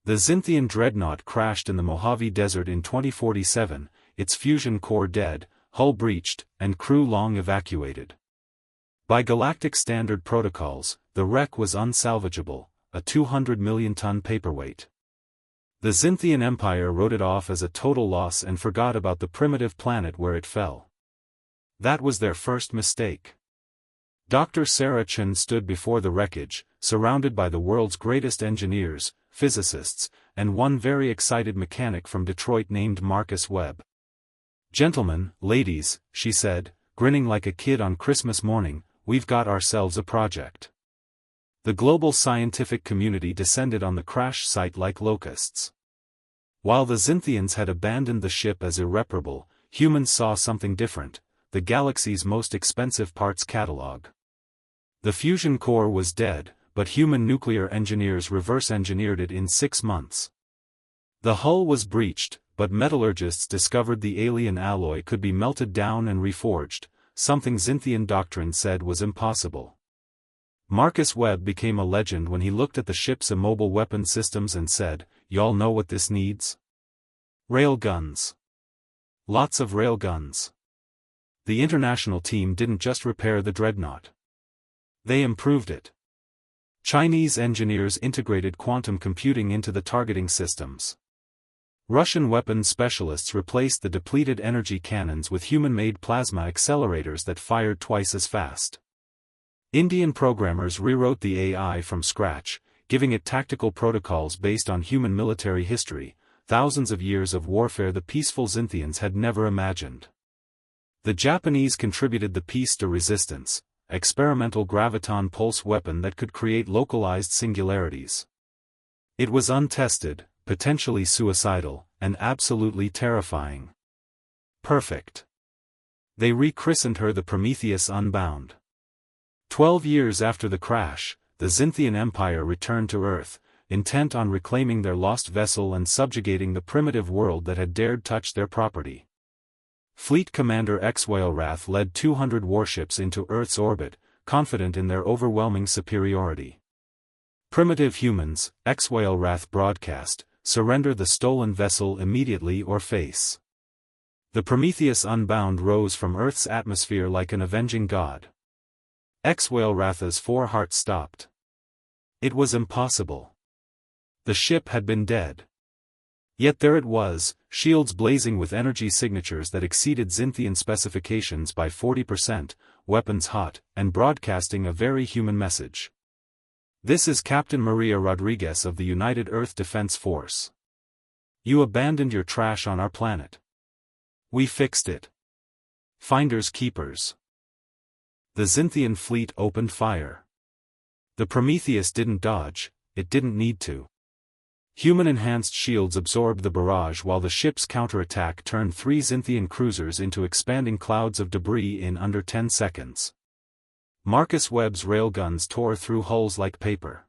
The Xinthian dreadnought crashed in the Mojave Desert in 2047, its fusion core dead, hull breached, and crew long evacuated. By galactic standard protocols, the wreck was unsalvageable, a 200 million-ton paperweight. The Xinthian Empire wrote it off as a total loss and forgot about the primitive planet where it fell. That was their first mistake. Dr. Sarah Chen stood before the wreckage, surrounded by the world's greatest engineers, physicists, and one very excited mechanic from Detroit named Marcus Webb. "Gentlemen, ladies," she said, grinning like a kid on Christmas morning, "we've got ourselves a project." The global scientific community descended on the crash site like locusts. While the Xinthians had abandoned the ship as irreparable, humans saw something different: the galaxy's most expensive parts catalog. The fusion core was dead, but human nuclear engineers reverse-engineered it in 6 months. The hull was breached, but metallurgists discovered the alien alloy could be melted down and reforged, something Xinthian doctrine said was impossible. Marcus Webb became a legend when he looked at the ship's immobile weapon systems and said, "Y'all know what this needs? Rail guns. Lots of rail guns." The international team didn't just repair the dreadnought. They improved it. Chinese engineers integrated quantum computing into the targeting systems. Russian weapons specialists replaced the depleted energy cannons with human-made plasma accelerators that fired twice as fast. Indian programmers rewrote the AI from scratch, giving it tactical protocols based on human military history, thousands of years of warfare the peaceful Xinthians had never imagined. The Japanese contributed the piece de resistance, experimental graviton pulse weapon that could create localized singularities. It was untested, potentially suicidal, and absolutely terrifying. Perfect. They rechristened her the Prometheus Unbound. 12 years after the crash, the Xinthian Empire returned to Earth, intent on reclaiming their lost vessel and subjugating the primitive world that had dared touch their property. Fleet Commander X-Whalerath led 200 warships into Earth's orbit, confident in their overwhelming superiority. "Primitive humans," X-Whalerath broadcast, "surrender the stolen vessel immediately or face." The Prometheus Unbound rose from Earth's atmosphere like an avenging god. X-Whalerath's 4 hearts stopped. It was impossible. The ship had been dead. Yet there it was, shields blazing with energy signatures that exceeded Xinthian specifications by 40%, weapons hot, and broadcasting a very human message. "This is Captain Maria Rodriguez of the United Earth Defense Force. You abandoned your trash on our planet. We fixed it. Finders keepers." The Xinthian fleet opened fire. The Prometheus didn't dodge, it didn't need to. Human-enhanced shields absorbed the barrage while the ship's counterattack turned 3 Xinthian cruisers into expanding clouds of debris in under 10 seconds. Marcus Webb's railguns tore through hulls like paper.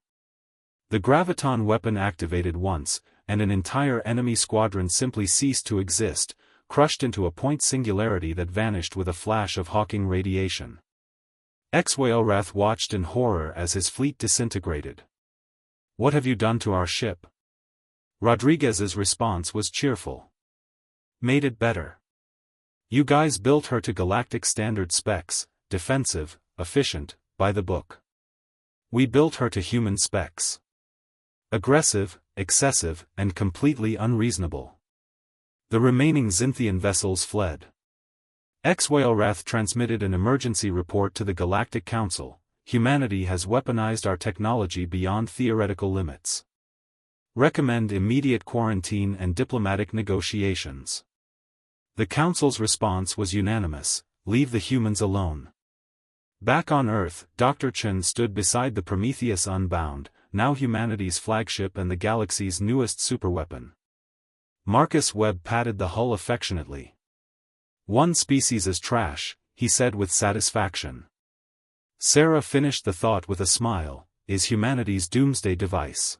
The graviton weapon activated once, and an entire enemy squadron simply ceased to exist, crushed into a point singularity that vanished with a flash of Hawking radiation. X-Whalerath watched in horror as his fleet disintegrated. "What have you done to our ship?" Rodriguez's response was cheerful. "Made it better. You guys built her to galactic standard specs, defensive, efficient, by the book. We built her to human specs. Aggressive, excessive, and completely unreasonable." The remaining Xinthian vessels fled. X-Whalerath transmitted an emergency report to the Galactic Council: "Humanity has weaponized our technology beyond theoretical limits. Recommend immediate quarantine and diplomatic negotiations." The Council's response was unanimous: "Leave the humans alone." Back on Earth, Dr. Chen stood beside the Prometheus Unbound, now humanity's flagship and the galaxy's newest superweapon. Marcus Webb patted the hull affectionately. "One species is trash," he said with satisfaction. Sarah finished the thought with a smile: "Is humanity's doomsday device."